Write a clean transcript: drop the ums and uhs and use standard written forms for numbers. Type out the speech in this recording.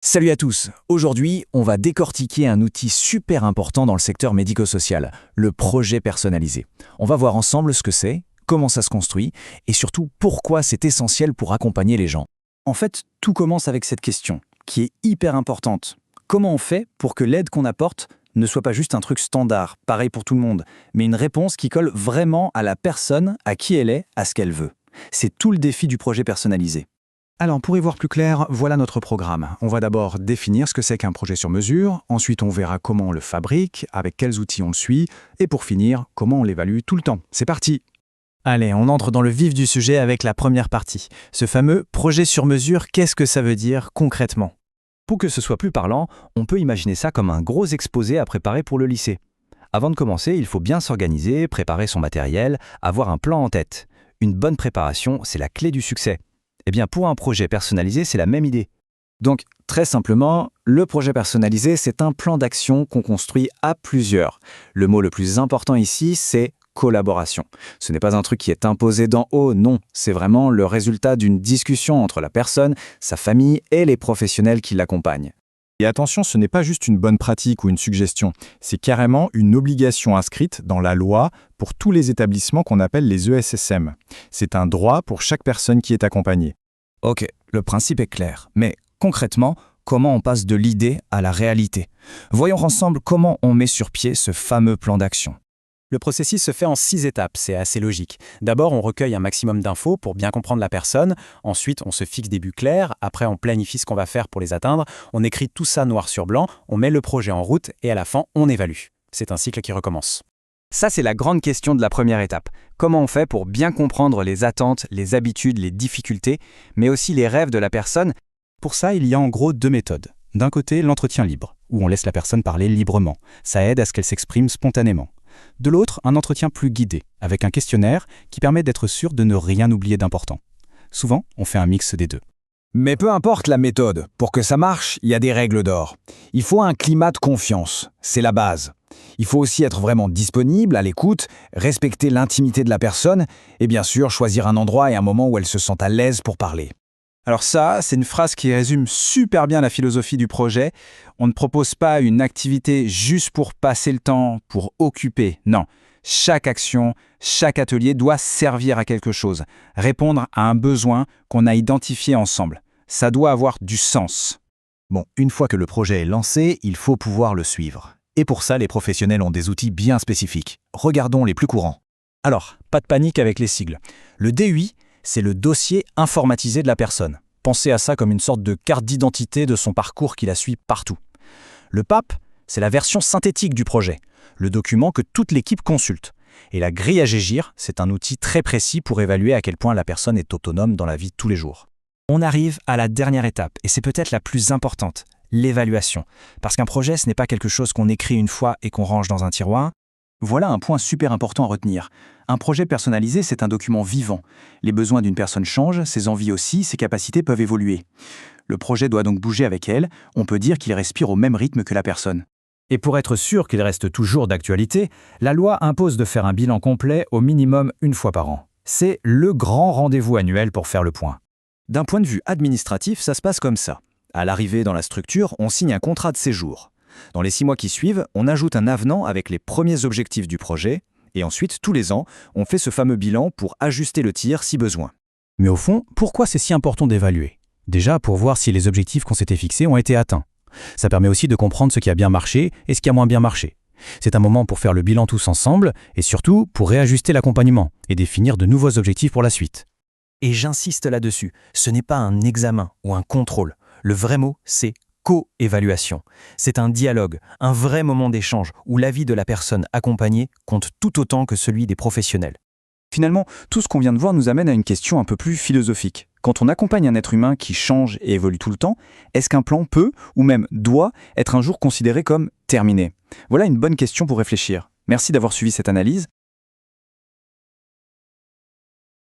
Salut à tous. Aujourd'hui, on va décortiquer un outil super important dans le secteur médico-social, le projet personnalisé. On va voir ensemble ce que c'est, comment ça se construit et surtout pourquoi c'est essentiel pour accompagner les gens. En fait, tout commence avec cette question, qui est hyper importante. Comment on fait pour que l'aide qu'on apporte ne soit pas juste un truc standard, pareil pour tout le monde, mais une réponse qui colle vraiment à la personne, à qui elle est, à ce qu'elle veut. C'est tout le défi du projet personnalisé. Alors, pour y voir plus clair, voilà notre programme. On va d'abord définir ce que c'est qu'un projet sur mesure, ensuite on verra comment on le fabrique, avec quels outils on le suit, et pour finir, comment on l'évalue tout le temps. C'est parti! Allez, on entre dans le vif du sujet avec la première partie. Ce fameux projet sur mesure, qu'est-ce que ça veut dire concrètement? Pour que ce soit plus parlant, on peut imaginer ça comme un gros exposé à préparer pour le lycée. Avant de commencer, il faut bien s'organiser, préparer son matériel, avoir un plan en tête. Une bonne préparation, c'est la clé du succès. Eh bien, pour un projet personnalisé, c'est la même idée. Donc, très simplement, le projet personnalisé, c'est un plan d'action qu'on construit à plusieurs. Le mot le plus important ici, c'est collaboration. Ce n'est pas un truc qui est imposé d'en haut, non. C'est vraiment le résultat d'une discussion entre la personne, sa famille et les professionnels qui l'accompagnent. Et attention, ce n'est pas juste une bonne pratique ou une suggestion, c'est carrément une obligation inscrite dans la loi pour tous les établissements qu'on appelle les ESSM. C'est un droit pour chaque personne qui est accompagnée. Ok, le principe est clair, mais concrètement, comment on passe de l'idée à la réalité? Voyons ensemble comment on met sur pied ce fameux plan d'action. Le processus se fait en 6 étapes, c'est assez logique. D'abord, on recueille un maximum d'infos pour bien comprendre la personne. Ensuite, on se fixe des buts clairs. Après, on planifie ce qu'on va faire pour les atteindre. On écrit tout ça noir sur blanc. On met le projet en route et à la fin, on évalue. C'est un cycle qui recommence. Ça, c'est la grande question de la première étape. Comment on fait pour bien comprendre les attentes, les habitudes, les difficultés, mais aussi les rêves de la personne? Pour ça, il y a en gros 2 méthodes. D'un côté, l'entretien libre, où on laisse la personne parler librement. Ça aide à ce qu'elle s'exprime spontanément. De l'autre, un entretien plus guidé, avec un questionnaire qui permet d'être sûr de ne rien oublier d'important. Souvent, on fait un mix des deux. Mais peu importe la méthode, pour que ça marche, il y a des règles d'or. Il faut un climat de confiance, c'est la base. Il faut aussi être vraiment disponible, à l'écoute, respecter l'intimité de la personne et bien sûr choisir un endroit et un moment où elle se sent à l'aise pour parler. Alors ça, c'est une phrase qui résume super bien la philosophie du projet. On ne propose pas une activité juste pour passer le temps, pour occuper. Non, chaque action, chaque atelier doit servir à quelque chose, répondre à un besoin qu'on a identifié ensemble. Ça doit avoir du sens. Bon, une fois que le projet est lancé, il faut pouvoir le suivre. Et pour ça, les professionnels ont des outils bien spécifiques. Regardons les plus courants. Alors, pas de panique avec les sigles. Le DUI, c'est le dossier informatisé de la personne. Pensez à ça comme une sorte de carte d'identité de son parcours qui la suit partout. Le PAP, c'est la version synthétique du projet, le document que toute l'équipe consulte. Et la grille à Gégir, c'est un outil très précis pour évaluer à quel point la personne est autonome dans la vie de tous les jours. On arrive à la dernière étape, et c'est peut-être la plus importante, l'évaluation. Parce qu'un projet, ce n'est pas quelque chose qu'on écrit une fois et qu'on range dans un tiroir. Voilà un point super important à retenir. Un projet personnalisé, c'est un document vivant. Les besoins d'une personne changent, ses envies aussi, ses capacités peuvent évoluer. Le projet doit donc bouger avec elle, on peut dire qu'il respire au même rythme que la personne. Et pour être sûr qu'il reste toujours d'actualité, la loi impose de faire un bilan complet au minimum une fois par an. C'est le grand rendez-vous annuel pour faire le point. D'un point de vue administratif, ça se passe comme ça. À l'arrivée dans la structure, on signe un contrat de séjour. Dans les 6 mois qui suivent, on ajoute un avenant avec les premiers objectifs du projet, et ensuite, tous les ans, on fait ce fameux bilan pour ajuster le tir si besoin. Mais au fond, pourquoi c'est si important d'évaluer? Déjà, pour voir si les objectifs qu'on s'était fixés ont été atteints. Ça permet aussi de comprendre ce qui a bien marché et ce qui a moins bien marché. C'est un moment pour faire le bilan tous ensemble, et surtout pour réajuster l'accompagnement et définir de nouveaux objectifs pour la suite. Et j'insiste là-dessus, ce n'est pas un examen ou un contrôle. Le vrai mot, c'est co-évaluation. C'est un dialogue, un vrai moment d'échange où l'avis de la personne accompagnée compte tout autant que celui des professionnels. Finalement, tout ce qu'on vient de voir nous amène à une question un peu plus philosophique. Quand on accompagne un être humain qui change et évolue tout le temps, est-ce qu'un plan peut, ou même doit, être un jour considéré comme terminé? Voilà une bonne question pour réfléchir. Merci d'avoir suivi cette analyse.